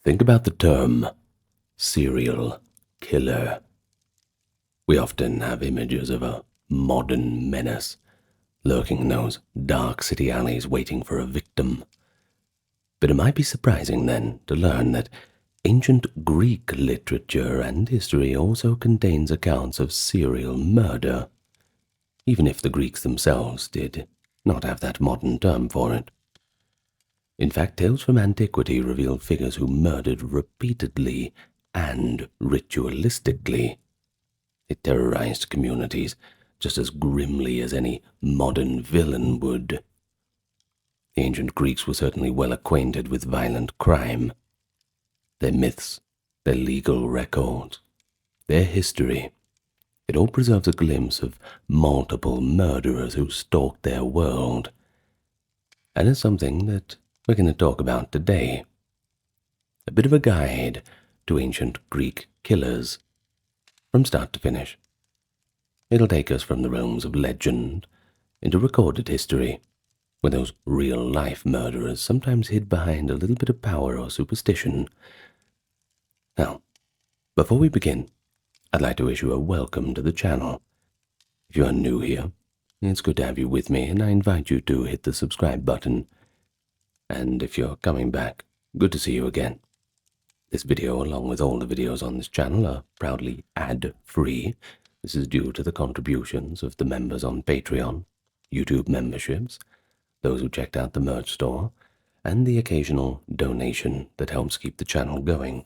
Think about the term serial killer. We often have images of a modern menace lurking in those dark city alleys waiting for a victim. But it might be surprising then to learn that ancient Greek literature and history also contains accounts of serial murder, even if the Greeks themselves did not have that modern term for it. In fact, tales from antiquity reveal figures who murdered repeatedly and ritualistically. It terrorized communities just as grimly as any modern villain would. The ancient Greeks were certainly well acquainted with violent crime. Their myths, their legal records, their history, it all preserves a glimpse of multiple murderers who stalked their world. And it's something that we're going to talk about today. A bit of a guide to ancient Greek killers, from start to finish. It'll take us from the realms of legend into recorded history, where those real-life murderers sometimes hid behind a little bit of power or superstition. Now, before we begin, I'd like to issue a welcome to the channel. If you are new here, it's good to have you with me, and I invite you to hit the subscribe button. And if you're coming back, good to see you again. This video, along with all the videos on this channel, are proudly ad-free. This is due to the contributions of the members on Patreon, YouTube memberships, those who checked out the merch store, and the occasional donation that helps keep the channel going.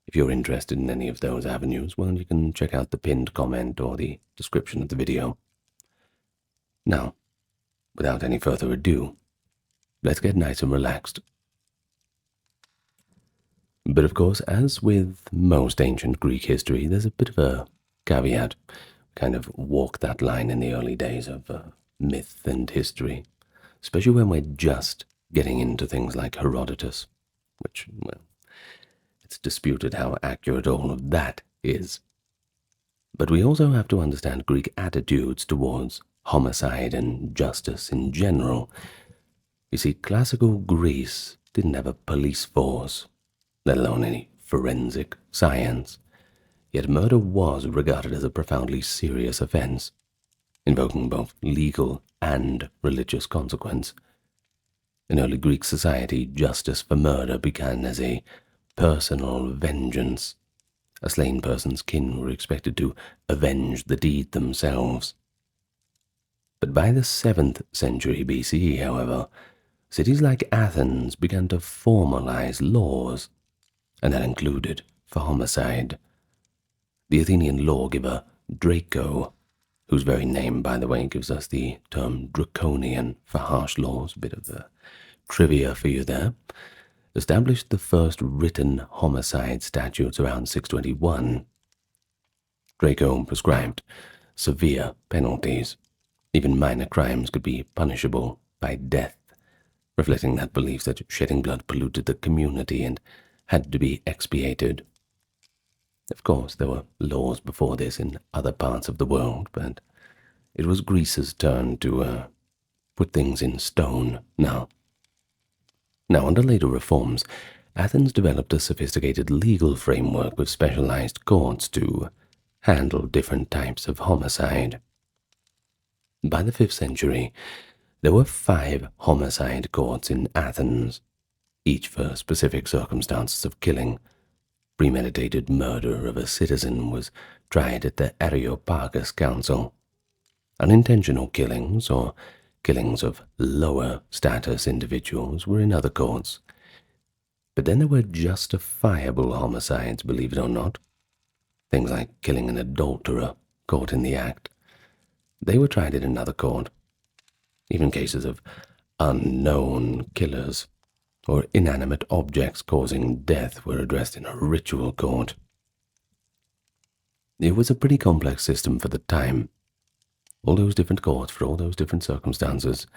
If you're interested in any of those avenues, well, you can check out the pinned comment or the description of the video. Now, without any further ado, let's get nice and relaxed. But of course, as with most ancient Greek history, there's a bit of a caveat. Kind of walk that line in the early days of myth and history, especially when we're just getting into things like Herodotus, which, well, it's disputed how accurate all of that is. But we also have to understand Greek attitudes towards homicide and justice in general. You see, classical Greece didn't have a police force, let alone any forensic science. Yet murder was regarded as a profoundly serious offense, invoking both legal and religious consequence. In early Greek society, justice for murder began as a personal vengeance. A slain person's kin were expected to avenge the deed themselves. But by the 7th century BCE, however, cities like Athens began to formalize laws, and that included for homicide. The Athenian lawgiver Draco, whose very name, by the way, gives us the term draconian for harsh laws, a bit of the trivia for you there, established the first written homicide statutes around 621. Draco prescribed severe penalties. Even minor crimes could be punishable by death, reflecting that belief that shedding blood polluted the community and had to be expiated. Of course, there were laws before this in other parts of the world, but it was Greece's turn to put things in stone now. Under later reforms, Athens developed a sophisticated legal framework with specialized courts to handle different types of homicide. By the 5th century, there were 5 homicide courts in Athens, each for specific circumstances of killing. Premeditated murder of a citizen was tried at the Areopagus Council. Unintentional killings or killings of lower status individuals were in other courts. But then there were justifiable homicides, believe it or not. Things like killing an adulterer caught in the act. They were tried in another court. Even cases of unknown killers or inanimate objects causing death were addressed in a ritual court. It was a pretty complex system for the time. All those different courts for all those different circumstances.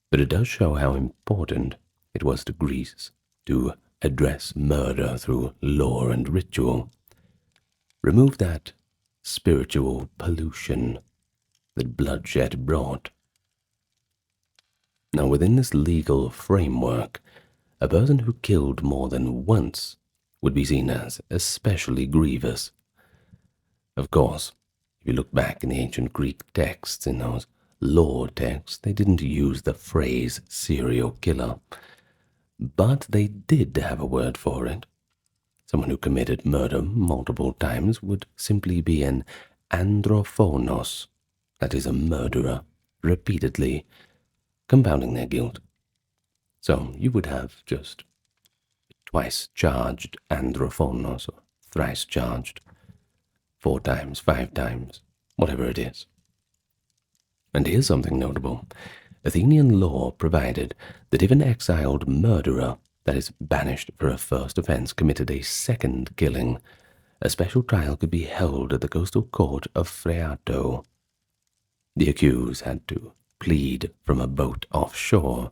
But it does show how important it was to Greece to address murder through law and ritual. Remove that spiritual pollution that bloodshed brought. Now, within this legal framework, a person who killed more than once would be seen as especially grievous. Of course, if you look back in the ancient Greek texts, in those law texts, they didn't use the phrase serial killer, but they did have a word for it. Someone who committed murder multiple times would simply be an androphonos, that is, a murderer, repeatedly compounding their guilt. So you would have just twice charged androphonos, or thrice charged, 4 times, 5 times, whatever it is. And here's something notable. Athenian law provided that if an exiled murderer, that is, banished for a first offense, committed a second killing, a special trial could be held at the coastal court of Phreato. The accused had to plead from a boat offshore,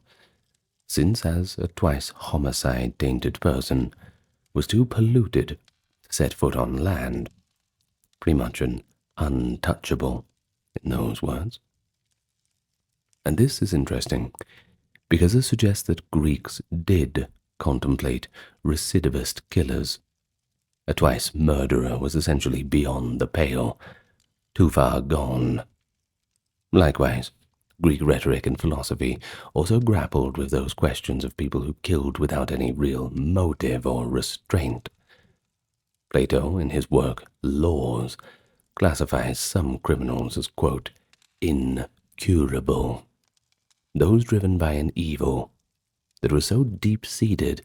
since as a twice homicide-tainted person was too polluted to set foot on land, pretty much an untouchable in those words. And this is interesting, because it suggests that Greeks did contemplate recidivist killers. A twice murderer was essentially beyond the pale, too far gone. Likewise, Greek rhetoric and philosophy also grappled with those questions of people who killed without any real motive or restraint. Plato, in his work Laws, classifies some criminals as, quote, incurable, those driven by an evil that was so deep-seated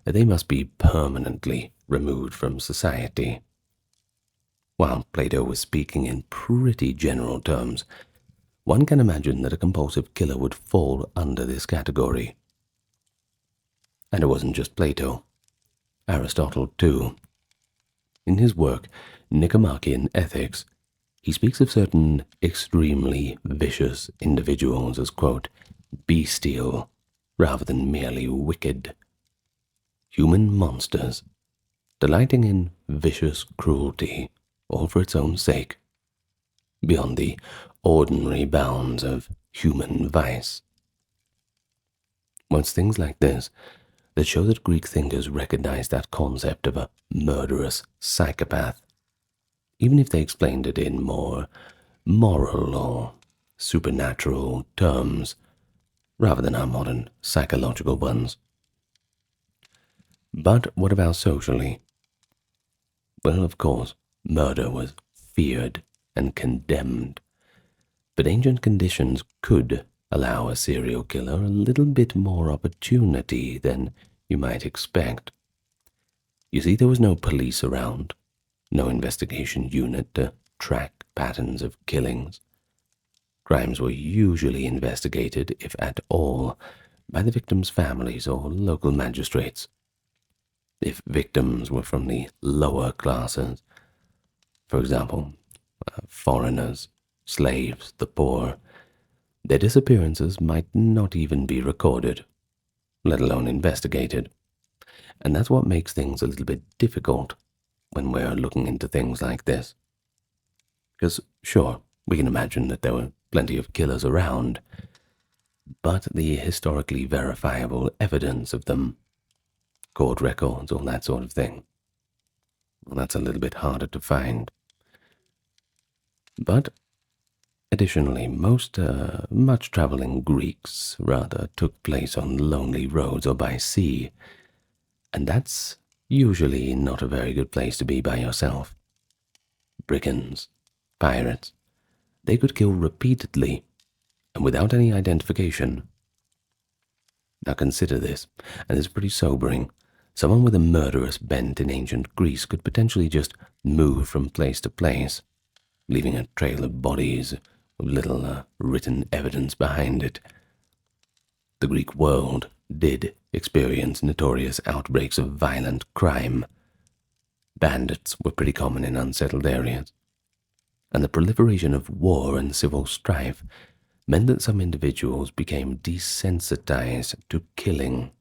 that they must be permanently removed from society. While Plato was speaking in pretty general terms, one can imagine that a compulsive killer would fall under this category. And it wasn't just Plato. Aristotle, too. In his work, Nicomachean Ethics, he speaks of certain extremely vicious individuals as, quote, bestial, rather than merely wicked. Human monsters, delighting in vicious cruelty, all for its own sake, beyond the ordinary bounds of human vice. Well, it's things like this that show that Greek thinkers recognized that concept of a murderous psychopath, even if they explained it in more moral or supernatural terms, rather than our modern psychological ones. But what about socially? Well, of course, murder was feared and condemned, but ancient conditions could allow a serial killer a little bit more opportunity than you might expect. You see, there was no police around, no investigation unit to track patterns of killings. Crimes were usually investigated, if at all, by the victims' families or local magistrates. If victims were from the lower classes, for example, foreigners, slaves, the poor, their disappearances might not even be recorded, let alone investigated. And that's what makes things a little bit difficult when we're looking into things like this. Because, sure, we can imagine that there were plenty of killers around, but the historically verifiable evidence of them, court records, all that sort of thing, well, that's a little bit harder to find. But additionally, most much-traveling Greeks rather took place on lonely roads or by sea, and that's usually not a very good place to be by yourself. Brigands, pirates, they could kill repeatedly and without any identification. Now consider this, and it's pretty sobering. Someone with a murderous bent in ancient Greece could potentially just move from place to place, leaving a trail of bodies with little written evidence behind it. The Greek world did experience notorious outbreaks of violent crime. Bandits were pretty common in unsettled areas, and the proliferation of war and civil strife meant that some individuals became desensitized to killing.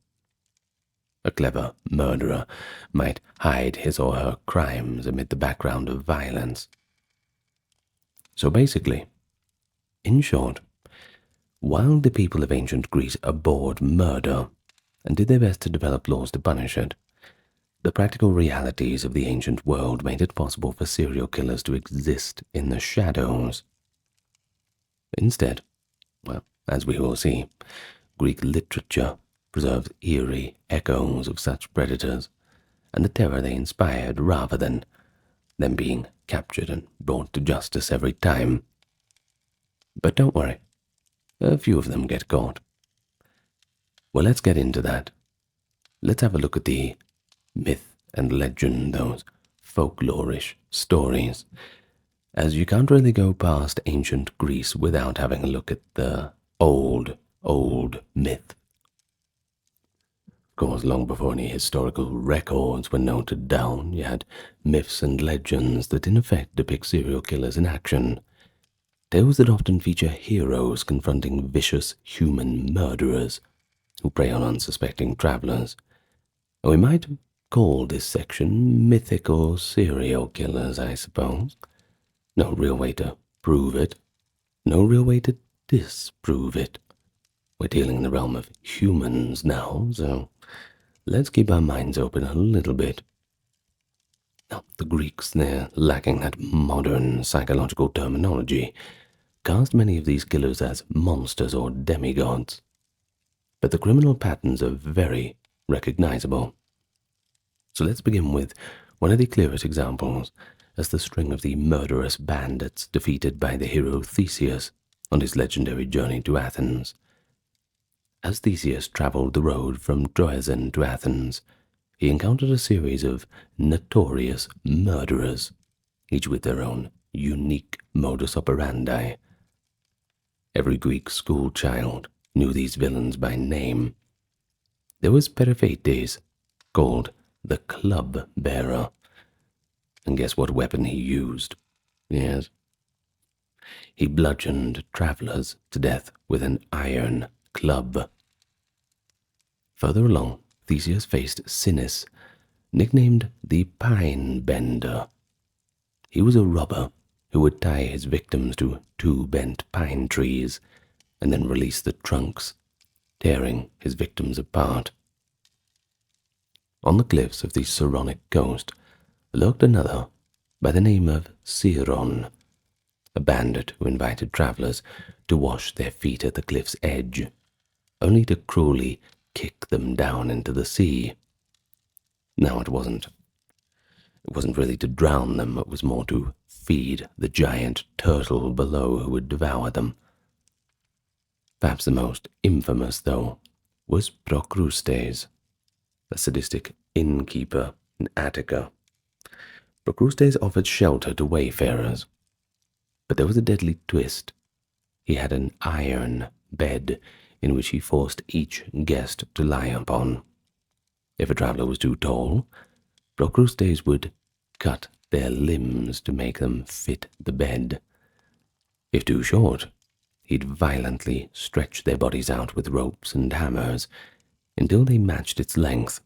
A clever murderer might hide his or her crimes amid the background of violence. So basically, in short, while the people of ancient Greece abhorred murder, and did their best to develop laws to punish it. The practical realities of the ancient world made it possible for serial killers to exist in the shadows. Instead, well, as we will see, Greek literature preserves eerie echoes of such predators and the terror they inspired rather than them being captured and brought to justice every time. But don't worry, a few of them get caught. Well, let's get into that. Let's have a look at the myth and legend, those folklorish stories, as you can't really go past ancient Greece without having a look at the old myth. Of course, long before any historical records were noted down, you had myths and legends that in effect depict serial killers in action. Tales that often feature heroes confronting vicious human murderers who prey on unsuspecting travelers. We might call this section mythical serial killers, I suppose. No real way to prove it. No real way to disprove it. We're dealing in the realm of humans now, so let's keep our minds open a little bit. Now, the Greeks, they're lacking that modern psychological terminology, cast many of these killers as monsters or demigods. But the criminal patterns are very recognizable. So let's begin with one of the clearest examples as the string of the murderous bandits defeated by the hero Theseus on his legendary journey to Athens. As Theseus traveled the road from Troezen to Athens, he encountered a series of notorious murderers, each with their own unique modus operandi. Every Greek schoolchild knew these villains by name. There was Periphetes, called the club bearer. And guess what weapon he used? Yes. He bludgeoned travelers to death with an iron club. Further along, Theseus faced Sinis, nicknamed the Pine Bender. He was a robber who would tie his victims to two bent pine trees and then release the trunks, tearing his victims apart. On the cliffs of the Saronic coast lurked another by the name of Sciron, a bandit who invited travelers to wash their feet at the cliff's edge, only to cruelly kick them down into the sea. Now it wasn't really to drown them, it was more to feed the giant turtle below who would devour them. Perhaps the most infamous, though, was Procrustes, a sadistic innkeeper in Attica. Procrustes offered shelter to wayfarers, but there was a deadly twist. He had an iron bed in which he forced each guest to lie upon. If a traveler was too tall, Procrustes would cut their limbs to make them fit the bed. If too short, he'd violently stretch their bodies out with ropes and hammers until they matched its length.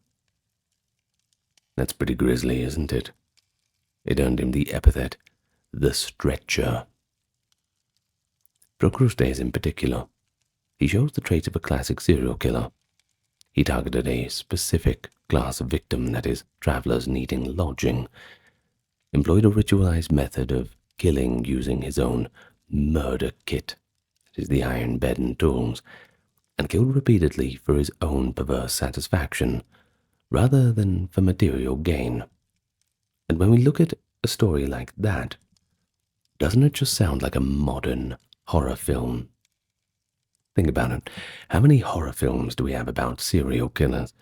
That's pretty grisly, isn't it? It earned him the epithet, the Stretcher. Procrustes in particular, he shows the traits of a classic serial killer. He targeted a specific class of victim, that is, travelers needing lodging, employed a ritualized method of killing using his own murder kit, that is, the iron bed and tools, and killed repeatedly for his own perverse satisfaction, rather than for material gain. And when we look at a story like that, doesn't it just sound like a modern horror film? Think about it. How many horror films do we have about serial killers,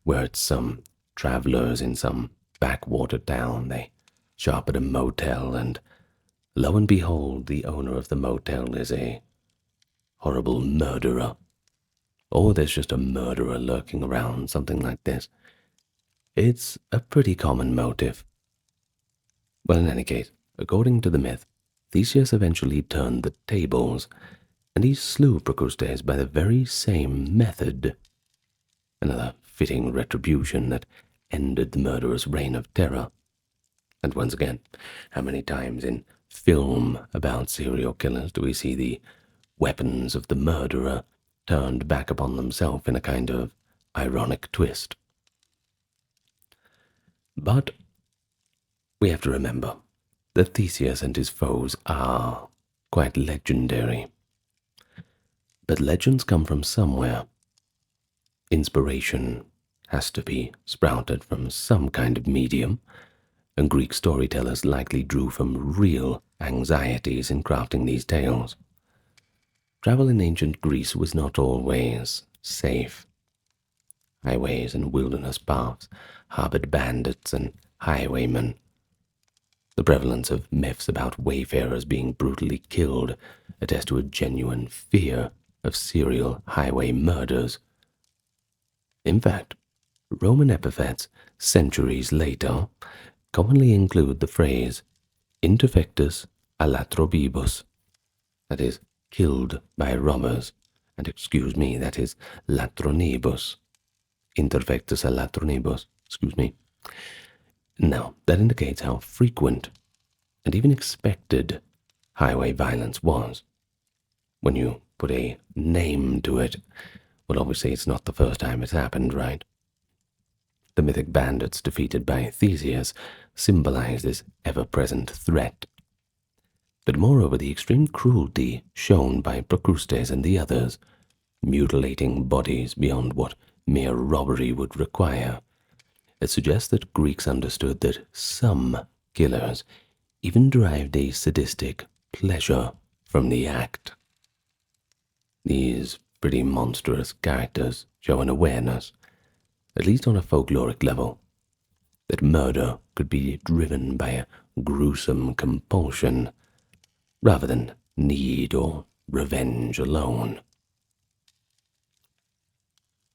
where it's some travelers in some backwater town, they show up at a motel, and lo and behold, the owner of the motel is a horrible murderer. Or there's just a murderer lurking around, something like this. It's a pretty common motive. Well, in any case, according to the myth, Theseus eventually turned the tables, and he slew Procrustes by the very same method. Another fitting retribution that ended the murderer's reign of terror. And once again, how many times in film about serial killers do we see the weapons of the murderer turned back upon themselves in a kind of ironic twist. But we have to remember that Theseus and his foes are quite legendary. But legends come from somewhere. Inspiration has to be sprouted from some kind of medium, and Greek storytellers likely drew from real anxieties in crafting these tales. Travel in ancient Greece was not always safe. Highways and wilderness paths harbored bandits and highwaymen. The prevalence of myths about wayfarers being brutally killed attest to a genuine fear of serial highway murders. In fact, Roman epithets centuries later commonly include the phrase interfectus a latrobibus, that is, killed by robbers, and excuse me, that is latronibus. Interfectus a latronibus, excuse me. Now, that indicates how frequent and even expected highway violence was. When you put a name to it, well, obviously it's not the first time it's happened, right? The mythic bandits defeated by Theseus symbolize this ever-present threat. But moreover, the extreme cruelty shown by Procrustes and the others, mutilating bodies beyond what mere robbery would require, it suggests that Greeks understood that some killers even derived a sadistic pleasure from the act. These pretty monstrous characters show an awareness, at least on a folkloric level, that murder could be driven by a gruesome compulsion rather than need or revenge alone.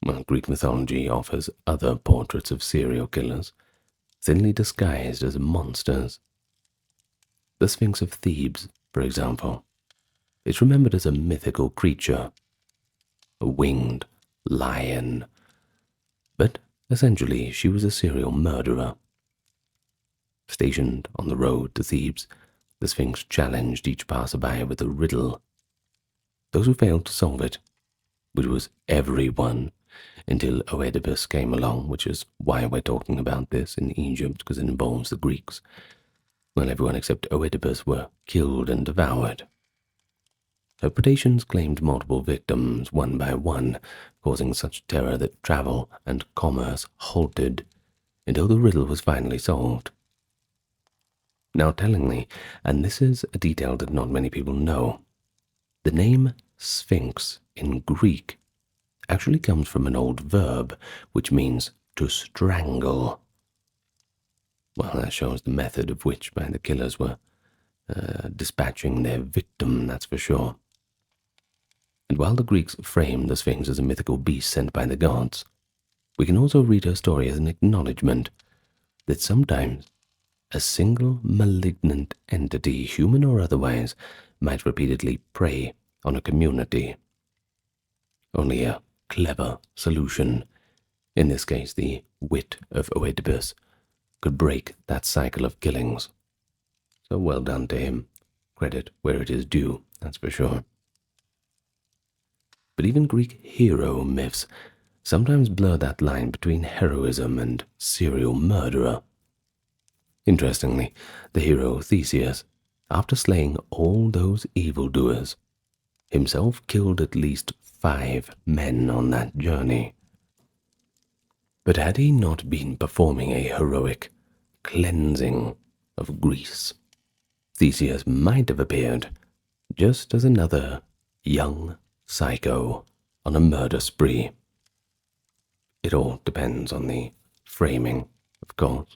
Well, Greek mythology offers other portraits of serial killers, thinly disguised as monsters. The Sphinx of Thebes, for example, is remembered as a mythical creature, a winged lion, but essentially she was a serial murderer. Stationed on the road to Thebes, the Sphinx challenged each passerby with a riddle. Those who failed to solve it, which was everyone, until Oedipus came along, which is why we're talking about this in Egypt, because it involves the Greeks. Well, everyone except Oedipus were killed and devoured. Her predations claimed multiple victims, one by one, causing such terror that travel and commerce halted until the riddle was finally solved. Now, tellingly, and this is a detail that not many people know, the name Sphinx in Greek actually comes from an old verb which means to strangle. Well, that shows the method of which by the killers were dispatching their victim, that's for sure. And while the Greeks framed the Sphinx as a mythical beast sent by the gods, we can also read her story as an acknowledgement that sometimes a single malignant entity, human or otherwise, might repeatedly prey on a community. Only a clever solution, in this case the wit of Oedipus, could break that cycle of killings. So well done to him. Credit where it is due, that's for sure. But even Greek hero myths sometimes blur that line between heroism and serial murderer. Interestingly, the hero Theseus, after slaying all those evildoers, himself killed at least 5 men on that journey. But had he not been performing a heroic cleansing of Greece, Theseus might have appeared just as another young psycho on a murder spree. It all depends on the framing, of course.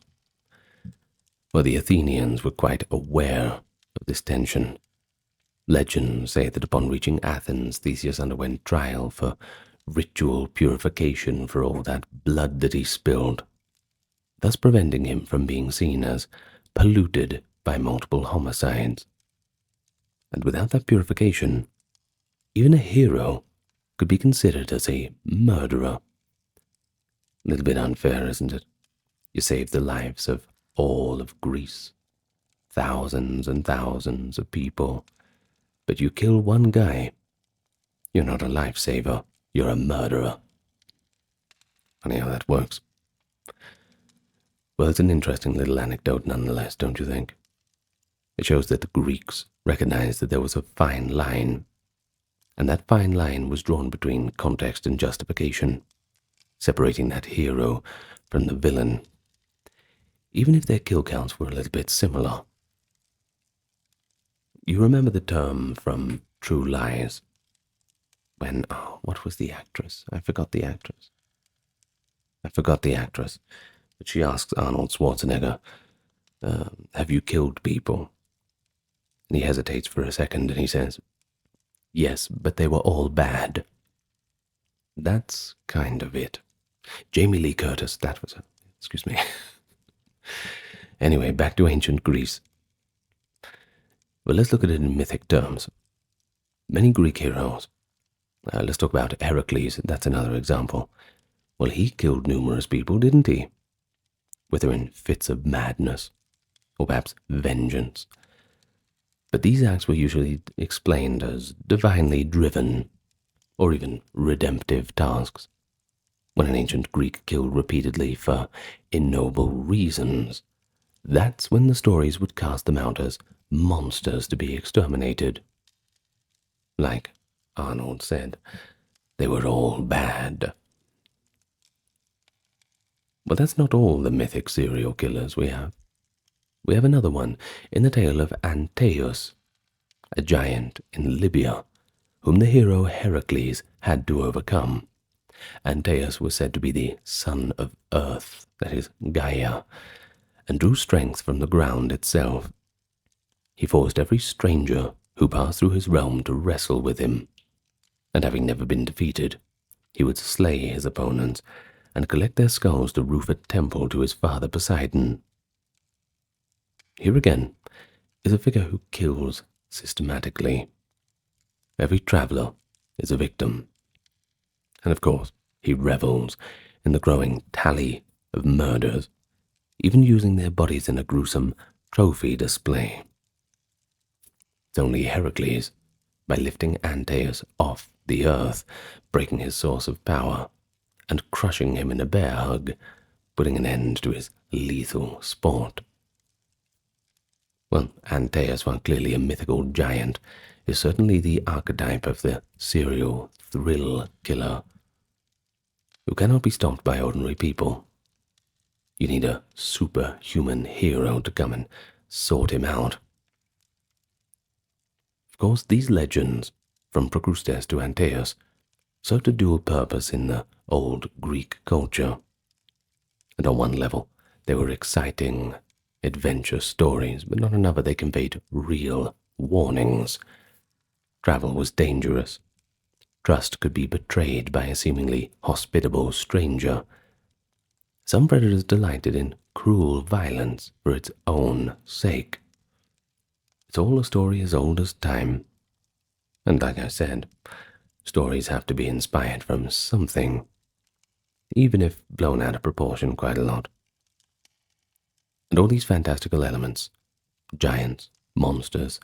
Well, the Athenians were quite aware of this tension. Legends say that upon reaching Athens, Theseus underwent trial for ritual purification for all that blood that he spilled, thus preventing him from being seen as polluted by multiple homicides. And without that purification, even a hero could be considered as a murderer. A little bit unfair, isn't it? You saved the lives of all of Greece, thousands and thousands of people, but you kill one guy. You're not a lifesaver, you're a murderer. Funny how that works. Well, it's an interesting little anecdote nonetheless, don't you think? It shows that the Greeks recognized that there was a fine line, and that fine line was drawn between context and justification, separating that hero from the villain, even if their kill counts were a little bit similar. You remember the term from True Lies? When, what was the actress? I forgot the actress. But she asks Arnold Schwarzenegger, have you killed people? And he hesitates for a second and he says, yes, but they were all bad. That's kind of it. Jamie Lee Curtis, that was her. Excuse me. Anyway, back to ancient Greece. Well, let's look at it in mythic terms. Many Greek heroes. Let's talk about Heracles, that's another example. Well, he killed numerous people, didn't he? Whether in fits of madness, or perhaps vengeance. But these acts were usually explained as divinely driven, or even redemptive tasks. When an ancient Greek killed repeatedly for ignoble reasons, that's when the stories would cast them out as monsters to be exterminated. Like Arnold said, they were all bad. But that's not all the mythic serial killers we have. We have another one in the tale of Antaeus, a giant in Libya, whom the hero Heracles had to overcome. Antaeus was said to be the son of Earth, that is, Gaia, and drew strength from the ground itself. He forced every stranger who passed through his realm to wrestle with him, and having never been defeated, he would slay his opponents and collect their skulls to roof a temple to his father Poseidon. Here again is a figure who kills systematically. Every traveler is a victim. And of course, he revels in the growing tally of murders, even using their bodies in a gruesome trophy display. It's only Heracles, by lifting Antaeus off the earth, breaking his source of power, and crushing him in a bear hug, putting an end to his lethal sport. Well, Antaeus, while clearly a mythical giant, is certainly the archetype of the serial thrill killer, who cannot be stopped by ordinary people. You need a superhuman hero to come and sort him out. Of course, these legends, from Procrustes to Antaeus, served a dual purpose in the old Greek culture. And on one level, they were exciting adventure stories, but on another they conveyed real warnings. Travel was dangerous. Trust could be betrayed by a seemingly hospitable stranger. Some predators delighted in cruel violence for its own sake. It's all a story as old as time. And like I said, stories have to be inspired from something, even if blown out of proportion quite a lot. And all these fantastical elements, giants, monsters,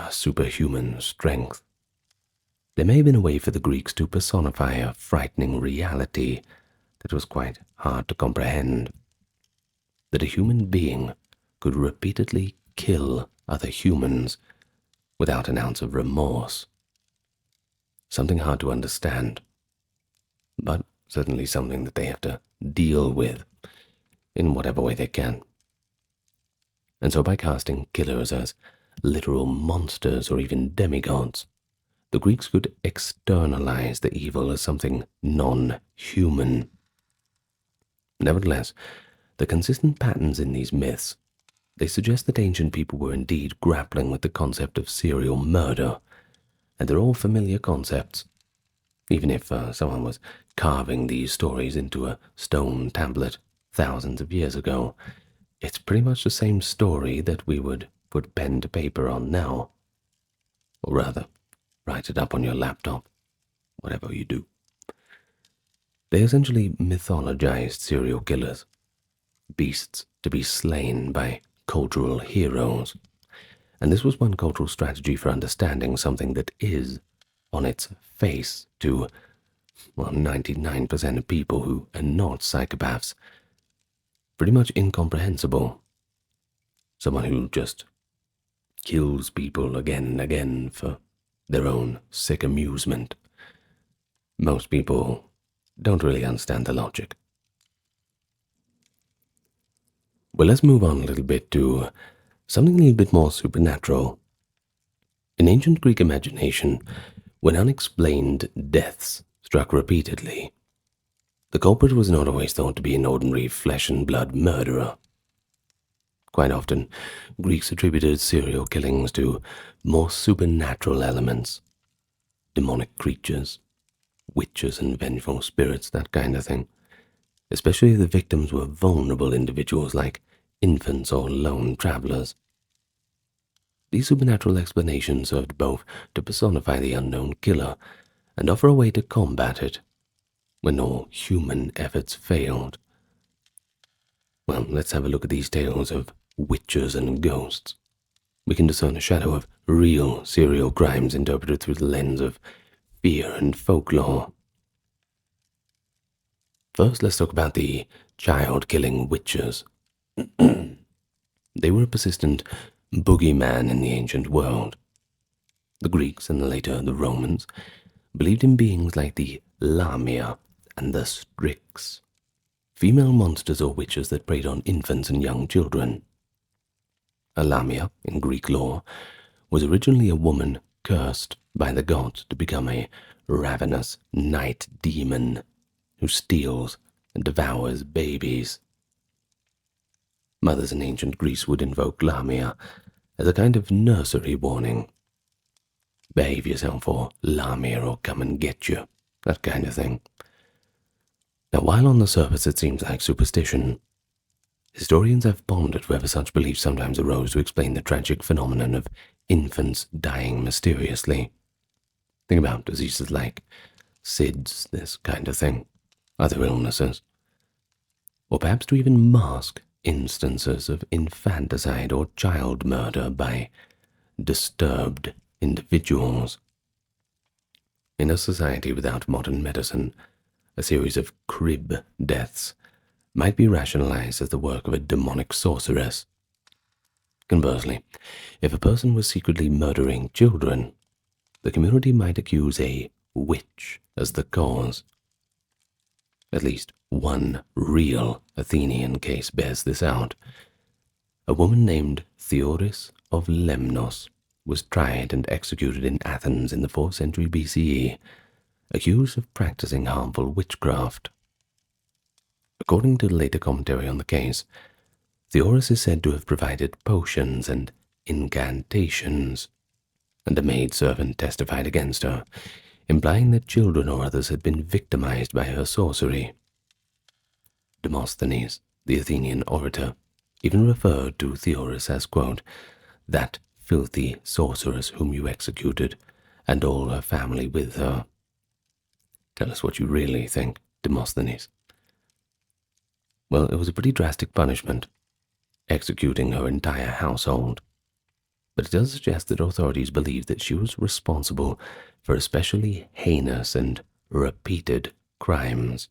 superhuman strength, there may have been a way for the Greeks to personify a frightening reality that was quite hard to comprehend. That a human being could repeatedly kill other humans without an ounce of remorse. Something hard to understand, but certainly something that they have to deal with in whatever way they can. And so by casting killers as literal monsters or even demigods, the Greeks could externalize the evil as something non-human. Nevertheless, the consistent patterns in these myths, they suggest that ancient people were indeed grappling with the concept of serial murder, and they're all familiar concepts. Even if someone was carving these stories into a stone tablet thousands of years ago, it's pretty much the same story that we would put pen to paper on now. Or rather, write it up on your laptop, whatever you do. They essentially mythologized serial killers, beasts to be slain by cultural heroes. And this was one cultural strategy for understanding something that is, on its face, to well, 99% of people who are not psychopaths. Pretty much incomprehensible. Someone who just kills people again and again for their own sick amusement. Most people don't really understand the logic. Well, let's move on a little bit to something a little bit more supernatural. In ancient Greek imagination, when unexplained deaths struck repeatedly, the culprit was not always thought to be an ordinary flesh and blood murderer. Quite often, Greeks attributed serial killings to more supernatural elements, demonic creatures, witches and vengeful spirits, that kind of thing, especially if the victims were vulnerable individuals like infants or lone travelers. These supernatural explanations served both to personify the unknown killer and offer a way to combat it when all human efforts failed. Well, let's have a look at these tales of witches and ghosts. We can discern a shadow of real serial crimes interpreted through the lens of fear and folklore. First, let's talk about the child-killing witches. They were a persistent boogeyman in the ancient world. The Greeks, and later the Romans, believed in beings like the Lamia and the Strix, female monsters or witches that preyed on infants and young children. A Lamia, in Greek lore, was originally a woman cursed by the gods to become a ravenous night demon who steals and devours babies. Mothers in ancient Greece would invoke Lamia as a kind of nursery warning. Behave yourself or Lamia or come and get you, that kind of thing. Now, while on the surface it seems like superstition, historians have pondered whether such beliefs sometimes arose to explain the tragic phenomenon of infants dying mysteriously. Think about diseases like SIDS, this kind of thing, other illnesses. Or perhaps to even mask instances of infanticide or child murder by disturbed individuals. In a society without modern medicine, a series of crib deaths might be rationalized as the work of a demonic sorceress. Conversely, if a person was secretly murdering children, the community might accuse a witch as the cause. At least one real Athenian case bears this out. A woman named Theoris of Lemnos was tried and executed in Athens in the 4th century BCE, accused of practicing harmful witchcraft. According to later commentary on the case, Theoris is said to have provided potions and incantations, and a maidservant testified against her, implying that children or others had been victimized by her sorcery. Demosthenes, the Athenian orator, even referred to Theoris as, quote, that filthy sorceress whom you executed, and all her family with her. Tell us what you really think, Demosthenes. Well, it was a pretty drastic punishment, executing her entire household. But it does suggest that authorities believed that she was responsible for especially heinous and repeated crimes.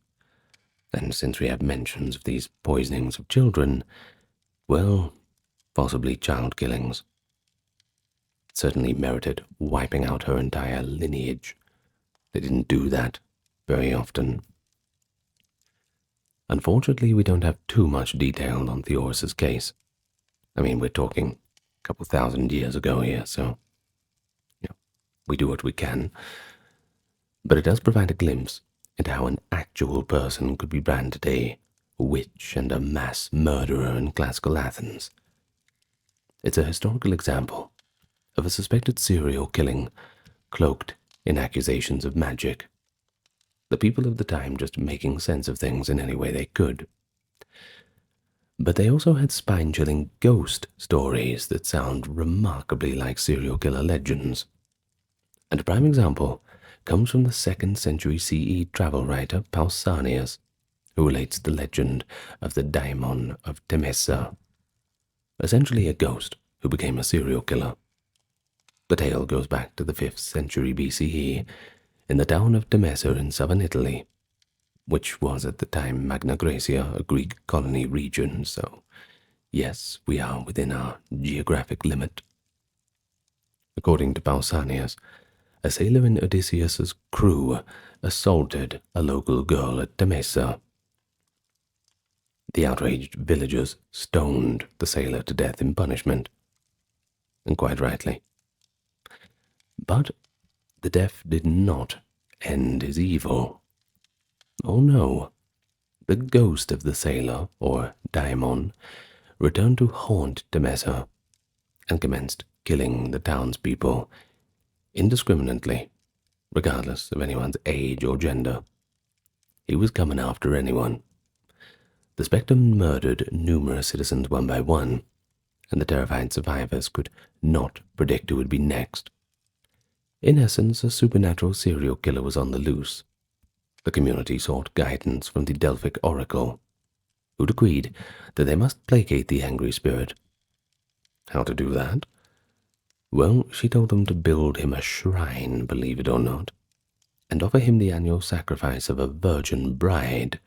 And since we have mentions of these poisonings of children, well, possibly child killings. It certainly merited wiping out her entire lineage. They didn't do that very often. Unfortunately, we don't have too much detail on Theoris's case. I mean, we're talking a couple thousand years ago here, so we do what we can. But it does provide a glimpse into how an actual person could be branded a witch and a mass murderer in classical Athens. It's a historical example of a suspected serial killing cloaked in accusations of magic. The people of the time just making sense of things in any way they could. But they also had spine-chilling ghost stories that sound remarkably like serial killer legends. And a prime example comes from the 2nd century CE travel writer Pausanias, who relates the legend of the daimon of Temesa, essentially a ghost who became a serial killer. The tale goes back to the 5th century BCE, in the town of Temesa in southern Italy, which was at the time Magna Graecia, a Greek colony region, so yes, we are within our geographic limit. According to Pausanias, a sailor in Odysseus's crew assaulted a local girl at Temesa. The outraged villagers stoned the sailor to death in punishment, and quite rightly. But the death did not end his evil. Oh no, the ghost of the sailor, or daimon, returned to haunt Temesa and commenced killing the townspeople indiscriminately, regardless of anyone's age or gender. He was coming after anyone. The spectre murdered numerous citizens one by one, and the terrified survivors could not predict who would be next. In essence, a supernatural serial killer was on the loose. The community sought guidance from the Delphic oracle, who decreed that they must placate the angry spirit. How to do that? Well, she told them to build him a shrine, believe it or not, and offer him the annual sacrifice of a virgin bride.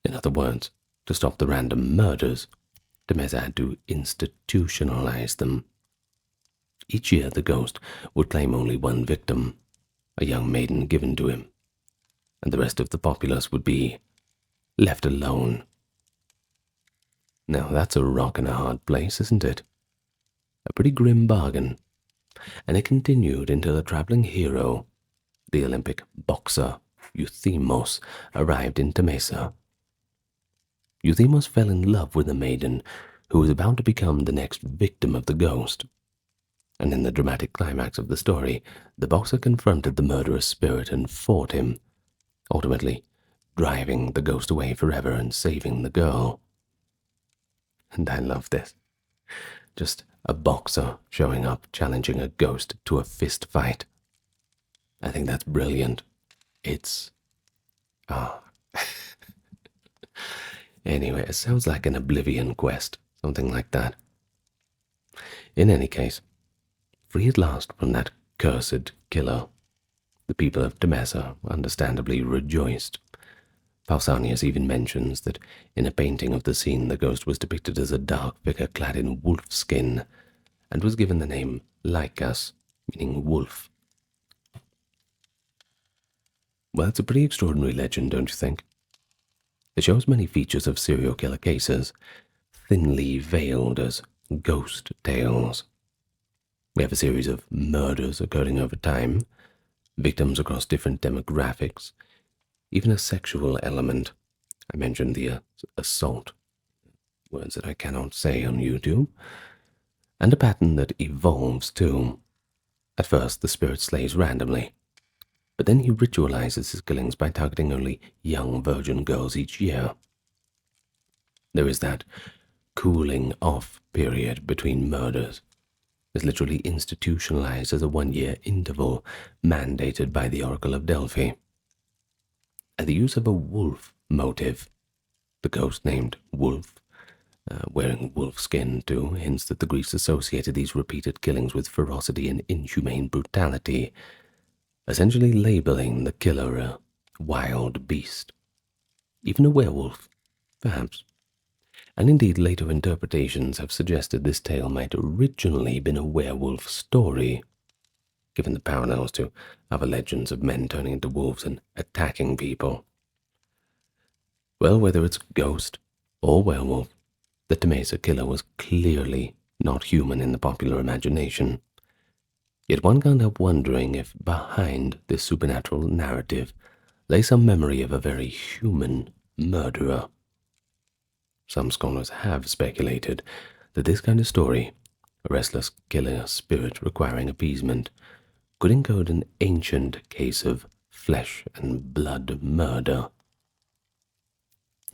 In other words, to stop the random murders, Temesa had to institutionalize them. Each year the ghost would claim only one victim, a young maiden given to him, and the rest of the populace would be left alone. Now that's a rock and a hard place, isn't it? A pretty grim bargain. And it continued until the traveling hero, the Olympic boxer Euthymos, arrived in Temesa. Euthymos fell in love with a maiden who was about to become the next victim of the ghost. And in the dramatic climax of the story, the boxer confronted the murderous spirit and fought him, ultimately driving the ghost away forever and saving the girl. And I love this. Just a boxer showing up, challenging a ghost to a fist fight. I think that's brilliant. It's... Anyway, it sounds like an Oblivion quest, something like that. In any case, free at last from that cursed killer, the people of Temesa understandably rejoiced. Pausanias even mentions that in a painting of the scene the ghost was depicted as a dark figure clad in wolf skin, and was given the name Lycus, meaning wolf. Well, it's a pretty extraordinary legend, don't you think? It shows many features of serial killer cases, thinly veiled as ghost tales. We have a series of murders occurring over time, victims across different demographics, even a sexual element. I mentioned the assault, words that I cannot say on YouTube, and a pattern that evolves too. At first, the spirit slays randomly, but then he ritualizes his killings by targeting only young virgin girls each year. There is that cooling off period between murders. It's literally institutionalized as a one-year interval mandated by the Oracle of Delphi. And the use of a wolf motive, the ghost named Wolf, wearing wolf skin too, hints that the Greeks associated these repeated killings with ferocity and inhumane brutality, essentially labeling the killer a wild beast, even a werewolf, perhaps. And indeed later interpretations have suggested this tale might originally been a werewolf story, given the parallels to other legends of men turning into wolves and attacking people. Well, whether it's ghost or werewolf, the Temesa killer was clearly not human in the popular imagination. Yet one can't help wondering if behind this supernatural narrative lay some memory of a very human murderer. Some scholars have speculated that this kind of story, a restless killer spirit requiring appeasement, could encode an ancient case of flesh and blood murder.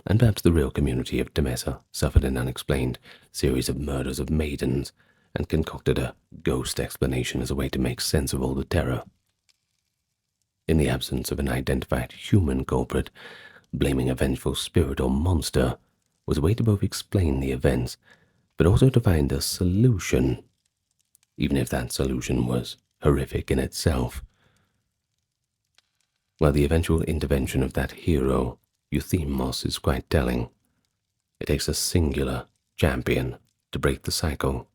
And perhaps the real community of Temesa suffered an unexplained series of murders of maidens and concocted a ghost explanation as a way to make sense of all the terror. In the absence of an identified human culprit, blaming a vengeful spirit or monster was a way to both explain the events, but also to find a solution, even if that solution was horrific in itself. Well, the eventual intervention of that hero, Euthymos, is quite telling. It takes a singular champion to break the cycle,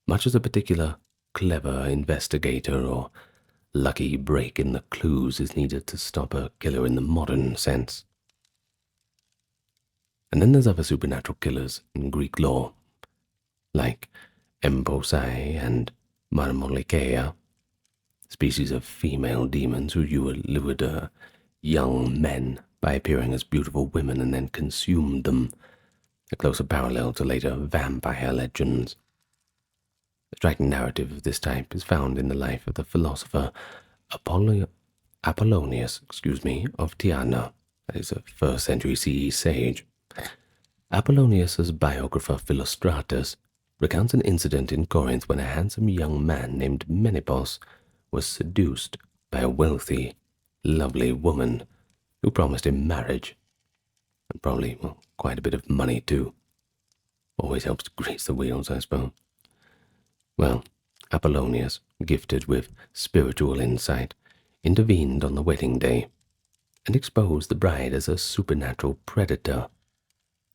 much as a particular clever investigator or lucky break in the clues is needed to stop a killer in the modern sense. And then there's other supernatural killers in Greek lore, like Emposai and Marmolikeia, species of female demons who lured young men by appearing as beautiful women and then consumed them, a closer parallel to later vampire legends. A striking narrative of this type is found in the life of the philosopher Apollonius of Tyana, that is a 1st century CE sage. Apollonius's biographer Philostratus recounts an incident in Corinth when a handsome young man named Menipos was seduced by a wealthy, lovely woman who promised him marriage, and probably, quite a bit of money too. Always helps to grease the wheels, I suppose. Well, Apollonius, gifted with spiritual insight, intervened on the wedding day and exposed the bride as a supernatural predator.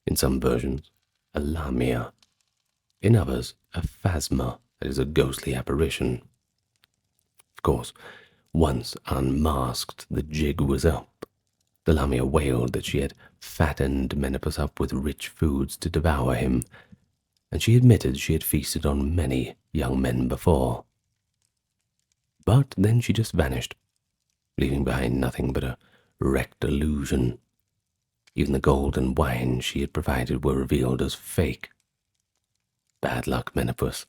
In some versions, a lamia. In others, a phasma, that is a ghostly apparition. Of course, once unmasked, the jig was up. The lamia wailed that she had fattened Menipus up with rich foods to devour him, and she admitted she had feasted on many young men before. But then she just vanished, leaving behind nothing but a wrecked illusion. Even the gold and wine she had provided were revealed as fake. Bad luck, Menipus.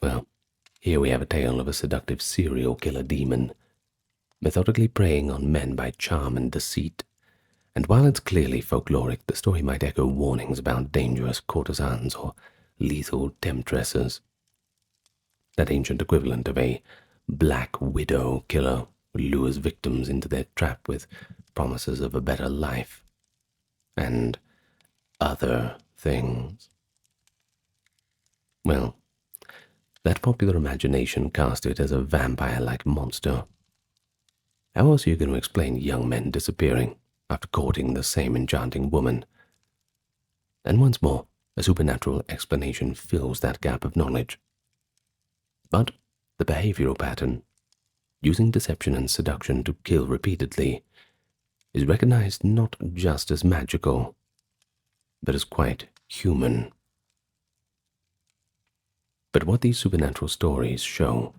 Well, here we have a tale of a seductive serial killer demon, methodically preying on men by charm and deceit. And while it's clearly folkloric, the story might echo warnings about dangerous courtesans or lethal temptresses. That ancient equivalent of a black widow killer who lures victims into their trap with promises of a better life. And other things. Well, that popular imagination cast it as a vampire-like monster. How else are you going to explain young men disappearing after courting the same enchanting woman? And once more, a supernatural explanation fills that gap of knowledge. But the behavioral pattern, using deception and seduction to kill repeatedly, is recognized not just as magical, but as quite human. But what these supernatural stories show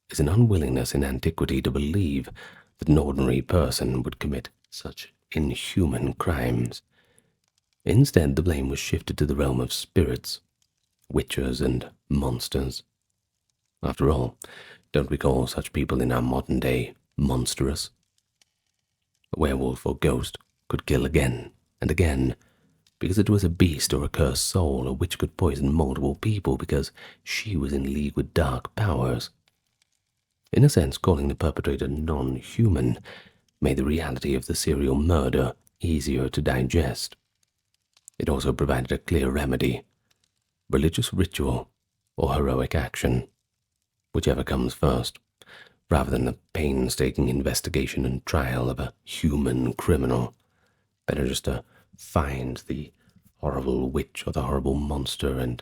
is an unwillingness in antiquity to believe that an ordinary person would commit such inhuman crimes. Instead, the blame was shifted to the realm of spirits, witches, and monsters. After all, don't we call such people in our modern day monstrous? A werewolf or ghost could kill again and again, because it was a beast or a cursed soul. A witch could poison multiple people because she was in league with dark powers. In a sense, calling the perpetrator non-human made the reality of the serial murder easier to digest. It also provided a clear remedy: religious ritual or heroic action, whichever comes first, rather than the painstaking investigation and trial of a human criminal. Better just to find the horrible witch or the horrible monster and,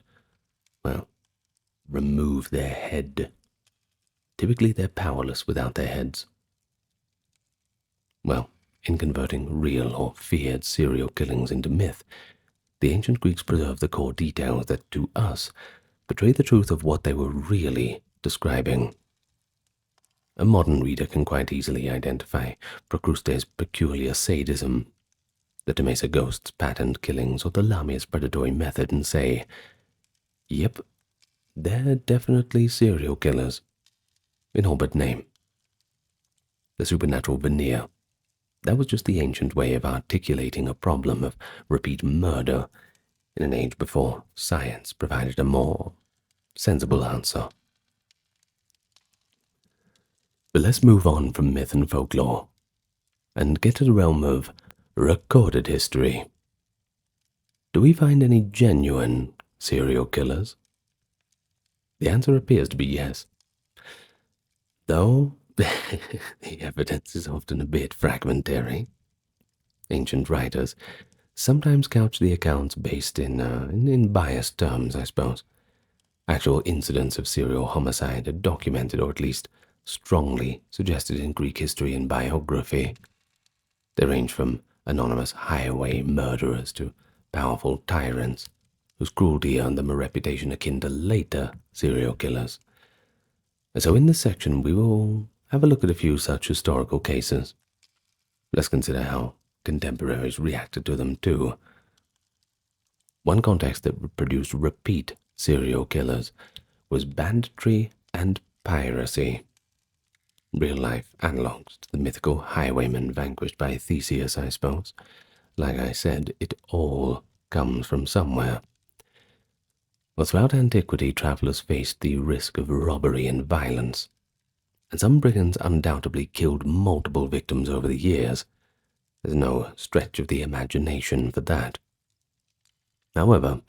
well, remove their head. Typically they're powerless without their heads. Well, in converting real or feared serial killings into myth, the ancient Greeks preserved the core details that, to us, betray the truth of what they were really describing. A modern reader can quite easily identify Procruste's peculiar sadism, the Temesa ghost's patterned killings, or the Lamia's predatory method and say, yep, they're definitely serial killers, in all but name. The supernatural veneer, that was just the ancient way of articulating a problem of repeat murder in an age before science provided a more sensible answer. But let's move on from myth and folklore and get to the realm of recorded history. Do we find any genuine serial killers? The answer appears to be yes. Though The evidence is often a bit fragmentary. Ancient writers sometimes couch the accounts based in biased terms, I suppose. Actual incidents of serial homicide are documented, or at least strongly suggested in Greek history and biography. They range from anonymous highway murderers to powerful tyrants whose cruelty earned them a reputation akin to later serial killers. So in this section, we will have a look at a few such historical cases. Let's consider how contemporaries reacted to them too. One context that produced repeat serial killers was banditry and piracy, real-life analogues to the mythical highwaymen vanquished by Theseus, I suppose. Like I said, it all comes from somewhere. Well, throughout antiquity, travelers faced the risk of robbery and violence, and some brigands undoubtedly killed multiple victims over the years. There's no stretch of the imagination for that. However,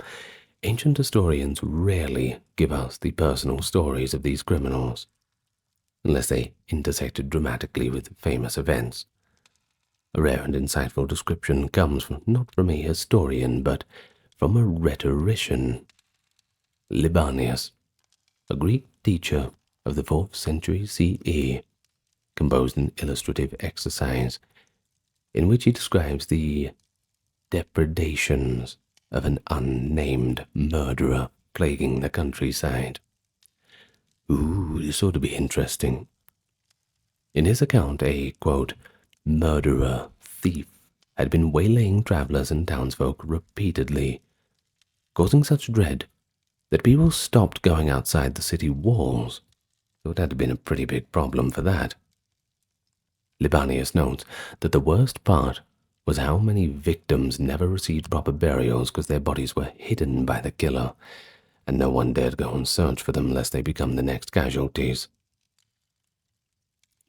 ancient historians rarely give us the personal stories of these criminals, unless they intersected dramatically with famous events. A rare and insightful description comes not from a historian, but from a rhetorician. Libanius, a Greek teacher of the 4th century CE, composed an illustrative exercise in which he describes the depredations of an unnamed murderer plaguing the countryside. Ooh, this ought to be interesting. In his account, a, quote, murderer, thief, had been waylaying travelers and townsfolk repeatedly, causing such dread that people stopped going outside the city walls. So it had to have been a pretty big problem for that. Libanius notes that the worst part was how many victims never received proper burials because their bodies were hidden by the killer, and no one dared go and search for them lest they become the next casualties.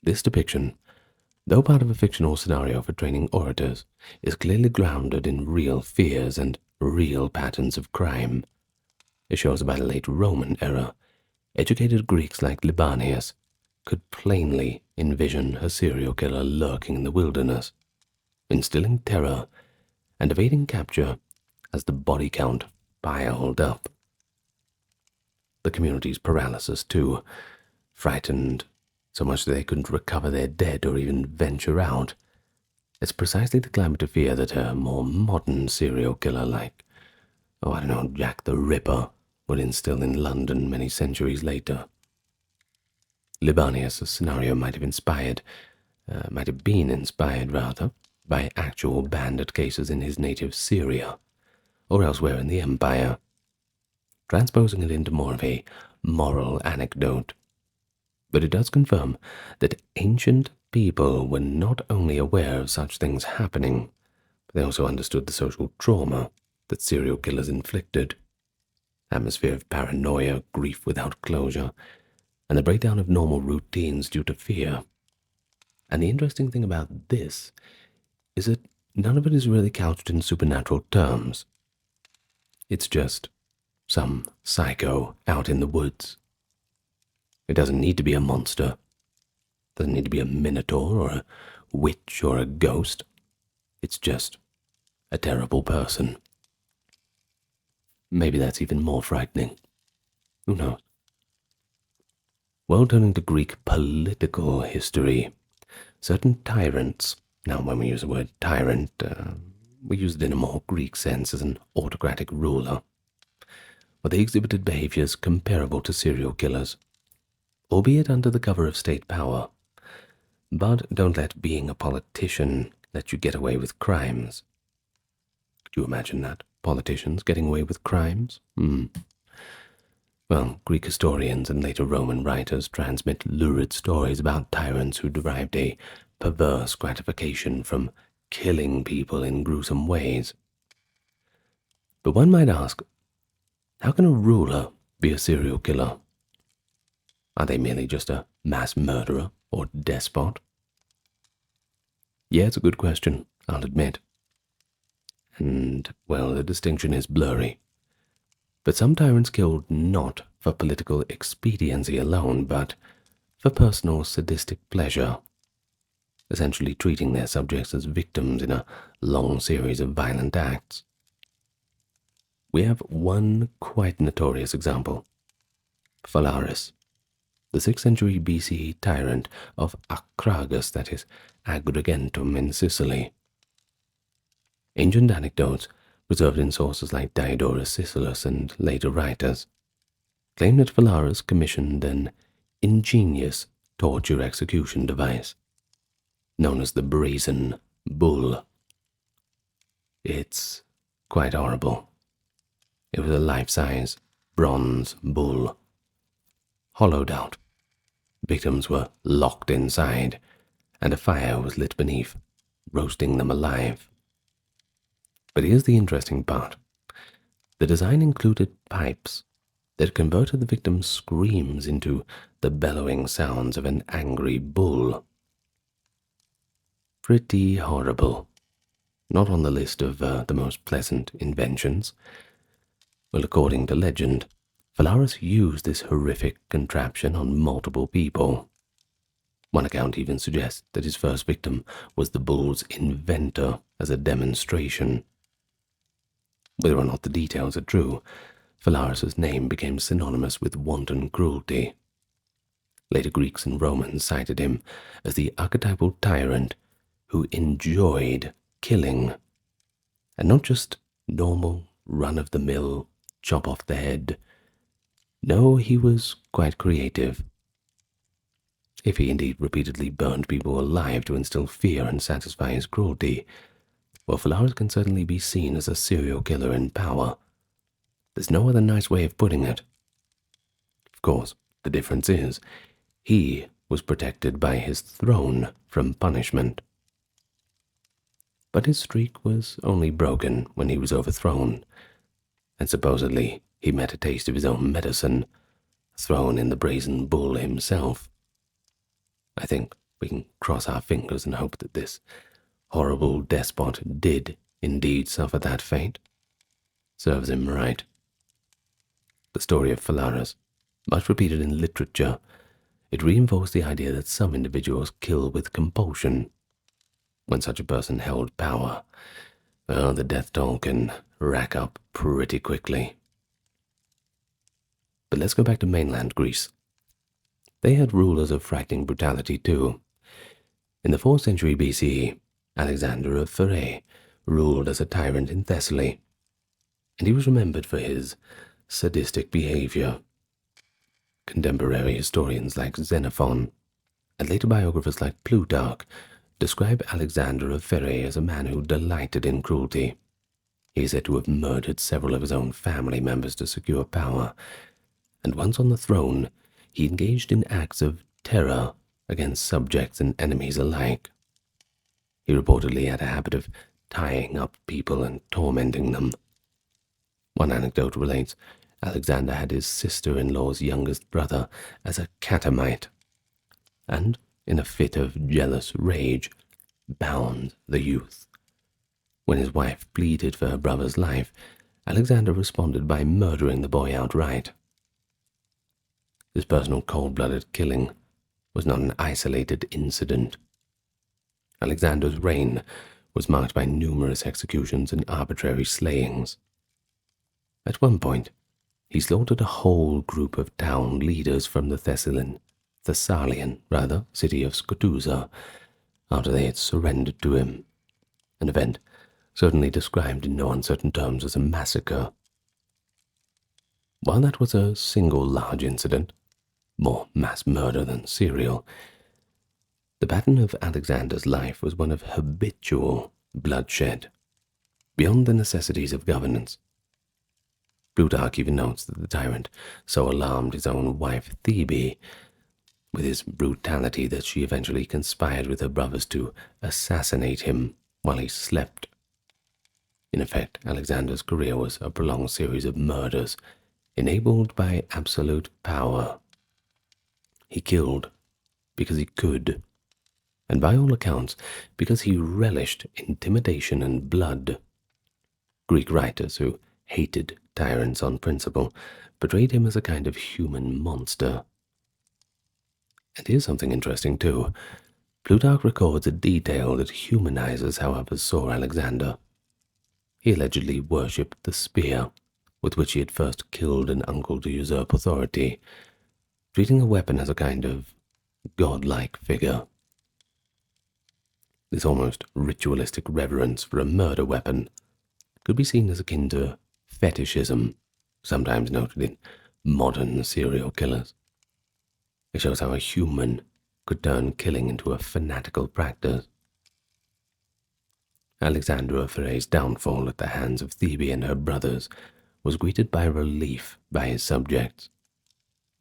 This depiction, though part of a fictional scenario for training orators, is clearly grounded in real fears and real patterns of crime. It shows by the late Roman era, educated Greeks like Libanius could plainly envision a serial killer lurking in the wilderness, instilling terror and evading capture as the body count piled up. The community's paralysis, too, frightened so much that they couldn't recover their dead or even venture out. It's precisely the climate of fear that a more modern serial killer like, Jack the Ripper, would instill in London many centuries later. Libanius' scenario might have been inspired by actual bandit cases in his native Syria, or elsewhere in the empire, transposing it into more of a moral anecdote. But it does confirm that ancient people were not only aware of such things happening, but they also understood the social trauma that serial killers inflicted. Atmosphere of paranoia, grief without closure, and the breakdown of normal routines due to fear. And the interesting thing about this is that none of it is really couched in supernatural terms. It's just some psycho out in the woods. It doesn't need to be a monster. It doesn't need to be a minotaur or a witch or a ghost. It's just a terrible person. Maybe that's even more frightening. Who knows? Well, turning to Greek political history, certain tyrants, now when we use the word tyrant, we use it in a more Greek sense as an autocratic ruler, but they exhibited behaviors comparable to serial killers, albeit under the cover of state power. But don't let being a politician let you get away with crimes. Could you imagine that? Politicians getting away with crimes? Well, Greek historians and later Roman writers transmit lurid stories about tyrants who derived a perverse gratification from killing people in gruesome ways. But one might ask, how can a ruler be a serial killer? Are they merely just a mass murderer or despot? Yeah, it's a good question, I'll admit. And, well, the distinction is blurry. But some tyrants killed not for political expediency alone, but for personal sadistic pleasure, essentially treating their subjects as victims in a long series of violent acts. We have one quite notorious example: Phalaris, the 6th century BCE tyrant of Acragas, that is, Agrigentum in Sicily. Ancient anecdotes, preserved in sources like Diodorus Siculus and later writers, claim that Phalaris commissioned an ingenious torture execution device known as the brazen bull. It's quite horrible. It was a life-size bronze bull, hollowed out. Victims were locked inside, and a fire was lit beneath, roasting them alive. But here's the interesting part. The design included pipes that converted the victim's screams into the bellowing sounds of an angry bull. Pretty horrible. Not on the list of the most pleasant inventions. Well, according to legend, Phalaris used this horrific contraption on multiple people. One account even suggests that his first victim was the bull's inventor as a demonstration. Whether or not the details are true, Phalaris' name became synonymous with wanton cruelty. Later Greeks and Romans cited him as the archetypal tyrant who enjoyed killing, and not just normal, run-of-the-mill, chop off the head. No, he was quite creative. If he indeed repeatedly burned people alive to instill fear and satisfy his cruelty, well, Phalaris can certainly be seen as a serial killer in power. There's no other nice way of putting it. Of course, the difference is, he was protected by his throne from punishment. But his streak was only broken when he was overthrown, and supposedly he met a taste of his own medicine, thrown in the brazen bull himself. I think we can cross our fingers and hope that this horrible despot did indeed suffer that fate. Serves him right. The story of Phalaris, much repeated in literature, it reinforced the idea that some individuals kill with compulsion. When such a person held power, the death toll can rack up pretty quickly. But let's go back to mainland Greece. They had rulers of frightening brutality too. In the 4th century BCE, Alexander of Pherae ruled as a tyrant in Thessaly, and he was remembered for his sadistic behavior. Contemporary historians like Xenophon and later biographers like Plutarch describe Alexander of Pherae as a man who delighted in cruelty. He is said to have murdered several of his own family members to secure power, and once on the throne, he engaged in acts of terror against subjects and enemies alike. He reportedly had a habit of tying up people and tormenting them. One anecdote relates Alexander had his sister-in-law's youngest brother as a catamite, and, in a fit of jealous rage, bound the youth. When his wife pleaded for her brother's life, Alexander responded by murdering the boy outright. This personal cold-blooded killing was not an isolated incident. Alexander's reign was marked by numerous executions and arbitrary slayings. At one point, he slaughtered a whole group of town leaders from the Thessalian city of Scotusa, after they had surrendered to him, an event certainly described in no uncertain terms as a massacre. While that was a single large incident, more mass murder than serial, the pattern of Alexander's life was one of habitual bloodshed, beyond the necessities of governance. Plutarch even notes that the tyrant so alarmed his own wife Thebe with his brutality that she eventually conspired with her brothers to assassinate him while he slept. In effect, Alexander's career was a prolonged series of murders, enabled by absolute power. He killed because he could, and by all accounts, because he relished intimidation and blood. Greek writers who hated tyrants on principle portrayed him as a kind of human monster. And here's something interesting too. Plutarch records a detail that humanizes how others saw Alexander. He allegedly worshipped the spear with which he had first killed an uncle to usurp authority, treating the weapon as a kind of godlike figure. This almost ritualistic reverence for a murder weapon could be seen as akin to fetishism, sometimes noted in modern serial killers. It shows how a human could turn killing into a fanatical practice. Alexander of Pherae's downfall at the hands of Thebe and her brothers was greeted by relief by his subjects,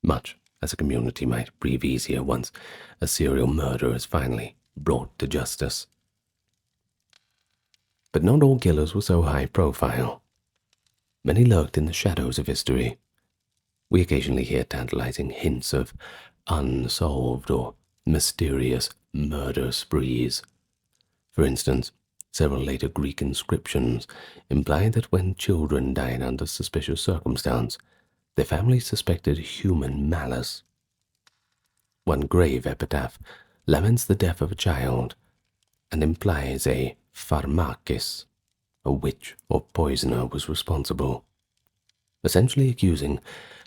much as a community might breathe easier once a serial murderer is finally brought to justice. But not all killers were so high profile. Many lurked in the shadows of history. We occasionally hear tantalizing hints of unsolved or mysterious murder sprees. For instance, several later Greek inscriptions imply that when children died under suspicious circumstance, their families suspected human malice. One grave epitaph laments the death of a child and implies a pharmakis, a witch or poisoner, was responsible, essentially accusing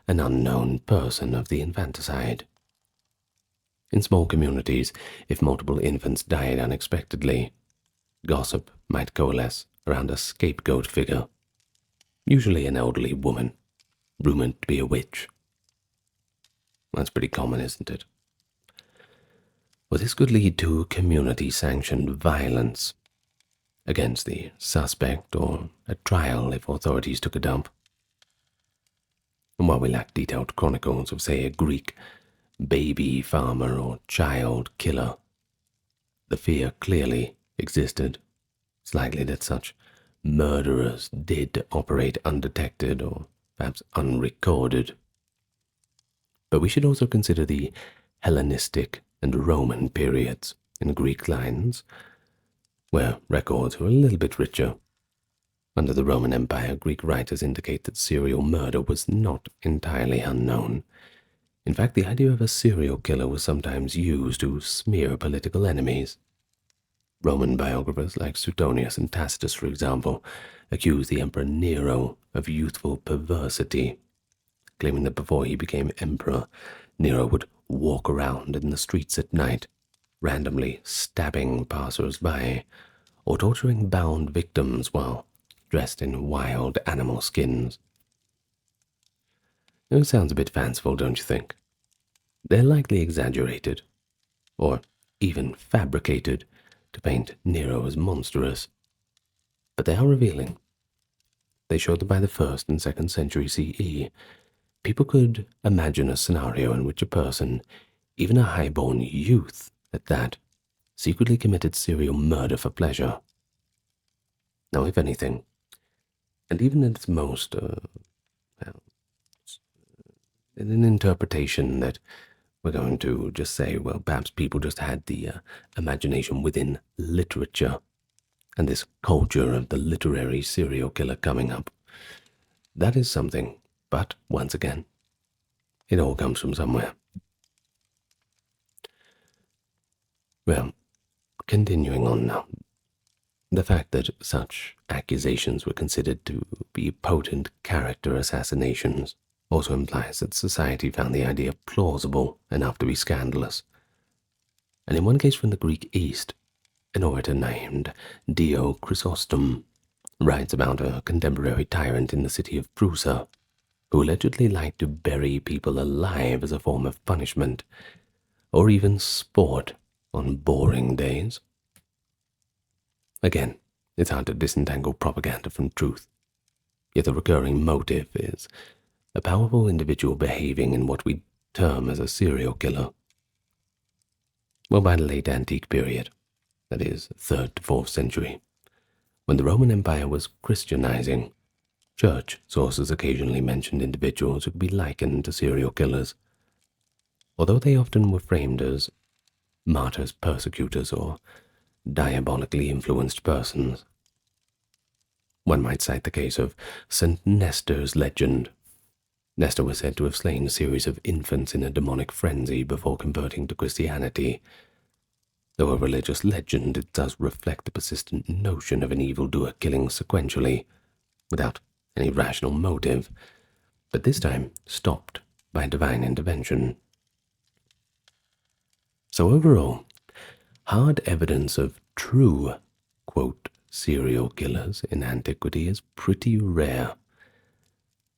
an unknown person of the infanticide. In small communities, if multiple infants died unexpectedly, gossip might coalesce around a scapegoat figure, usually an elderly woman, rumored to be a witch. That's pretty common, isn't it? Well, this could lead to community-sanctioned violence against the suspect or a trial if authorities took a dump. And while we lack detailed chronicles of, say, a Greek baby farmer or child killer, the fear clearly existed. It's likely that such murderers did operate undetected or perhaps unrecorded. But we should also consider the Hellenistic and Roman periods in Greek lines, where records were a little bit richer. Under the Roman Empire, Greek writers indicate that serial murder was not entirely unknown. In fact, the idea of a serial killer was sometimes used to smear political enemies. Roman biographers like Suetonius and Tacitus, for example, accused the Emperor Nero of youthful perversity, claiming that before he became emperor, Nero would walk around in the streets at night, randomly stabbing passers-by or torturing bound victims while dressed in wild animal skins. It sounds a bit fanciful, don't you think? They're likely exaggerated, or even fabricated, to paint Nero as monstrous, but they are revealing. They showed that by the 1st and 2nd century CE, people could imagine a scenario in which a person, even a high-born youth at that, secretly committed serial murder for pleasure. Now, if anything, and even at its most, in an interpretation that we're going to just say, well, perhaps people just had the imagination within literature, and this culture of the literary serial killer coming up. That is something, but once again, it all comes from somewhere. Well, continuing on now. The fact that such accusations were considered to be potent character assassinations also implies that society found the idea plausible enough to be scandalous. And in one case from the Greek East, an orator named Dio Chrysostom writes about a contemporary tyrant in the city of Prusa who allegedly liked to bury people alive as a form of punishment, or even sport on boring days. Again, it's hard to disentangle propaganda from truth, yet the recurring motive is a powerful individual behaving in what we term as a serial killer. Well, by the late antique period, that is, 3rd to 4th century, when the Roman Empire was Christianizing, church sources occasionally mentioned individuals who could be likened to serial killers, although they often were framed as martyrs, persecutors, or diabolically influenced persons. One might cite the case of St. Nestor's legend, Nestor was said to have slain a series of infants in a demonic frenzy before converting to Christianity. Though a religious legend, it does reflect the persistent notion of an evildoer killing sequentially, without any rational motive, but this time stopped by divine intervention. So overall, hard evidence of true, quote, serial killers in antiquity is pretty rare,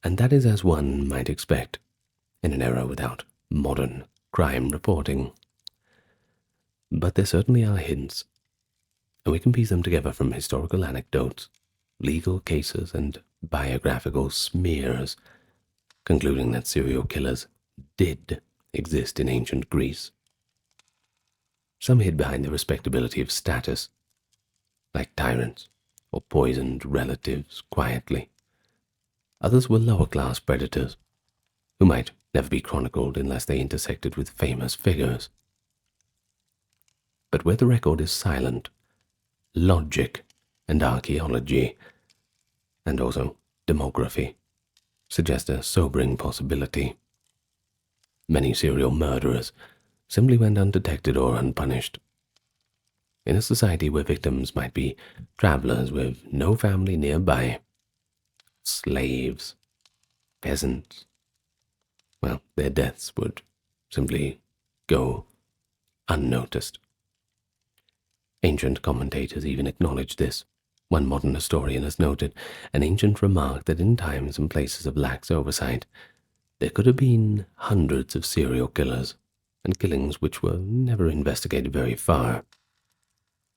and that is as one might expect in an era without modern crime reporting. But there certainly are hints, and we can piece them together from historical anecdotes, legal cases, and biographical smears, concluding that serial killers did exist in ancient Greece. Some hid behind the respectability of status, like tyrants or poisoned relatives quietly. Others were lower-class predators, who might never be chronicled unless they intersected with famous figures. But where the record is silent, logic and archaeology, and also demography, suggest a sobering possibility. Many serial murderers simply went undetected or unpunished. In a society where victims might be travelers with no family nearby, slaves, peasants, well, their deaths would simply go unnoticed. Ancient commentators even acknowledged this. One modern historian has noted an ancient remark that in times and places of lax oversight, there could have been hundreds of serial killers, and killings which were never investigated very far,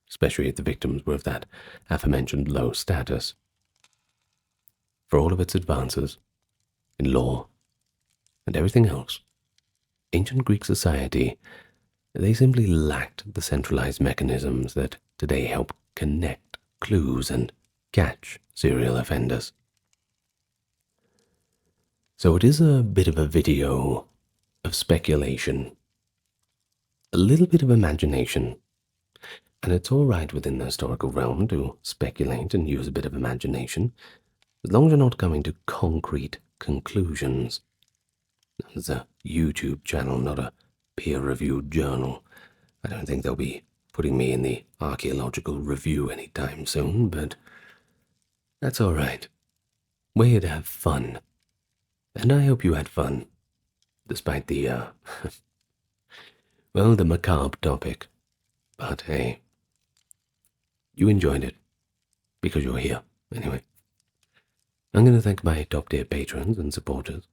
especially if the victims were of that aforementioned low status. For all of its advances in law and everything else, ancient Greek society, they simply lacked the centralized mechanisms that today help connect clues and catch serial offenders. So it is a bit of a video of speculation, a little bit of imagination, and it's all right within the historical realm to speculate and use a bit of imagination, as long as you're not coming to concrete conclusions. It's a YouTube channel, not a peer-reviewed journal. I don't think they'll be putting me in the archaeological review anytime soon, but that's all right. We're here to have fun, and I hope you had fun, despite the, well, the macabre topic. But hey, you enjoyed it, because you're here, anyway. I'm going to thank my top-tier patrons and supporters: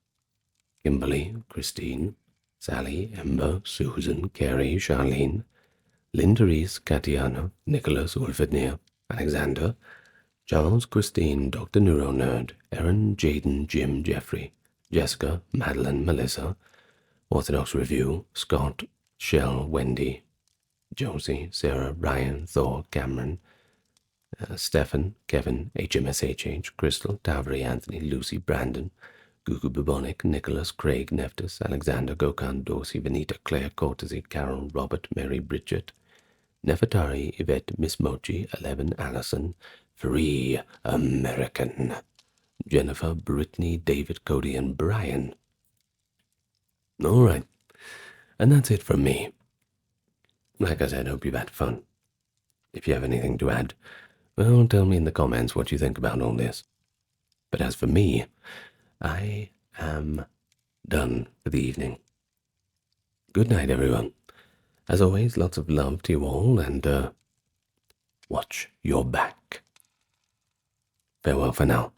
Kimberly, Christine, Sally, Ember, Susan, Carrie, Charlene, Lynn, Therese, Katiana, Nicholas, Ulfednir, Alexander, Charles, Christine, Dr. Neuronerd, Erin, Jaden, Jim, Jeffrey, Jessica, Madeline, Melissa, Orthodox Review, Scott, Shell, Wendy, Josie, Sarah, Ryan, Thor, Cameron, Stefan, Kevin, HMSHH, Crystal, Tavri, Anthony, Lucy, Brandon, Gugu Bubonic, Nicholas, Craig, Neftis, Alexander, Gokhan, Dorsey, Vanita, Claire, Courtesy, Carol, Robert, Mary, Bridget, Nefertari, Yvette, Miss Mochi, 11, Allison, Free American, Jennifer, Brittany, David, Cody, and Brian. All right, and that's it from me. Like I said, hope you've had fun. If you have anything to add, well, tell me in the comments what you think about all this. But as for me, I am done for the evening. Good night, everyone. As always, lots of love to you all, and watch your back. Farewell for now.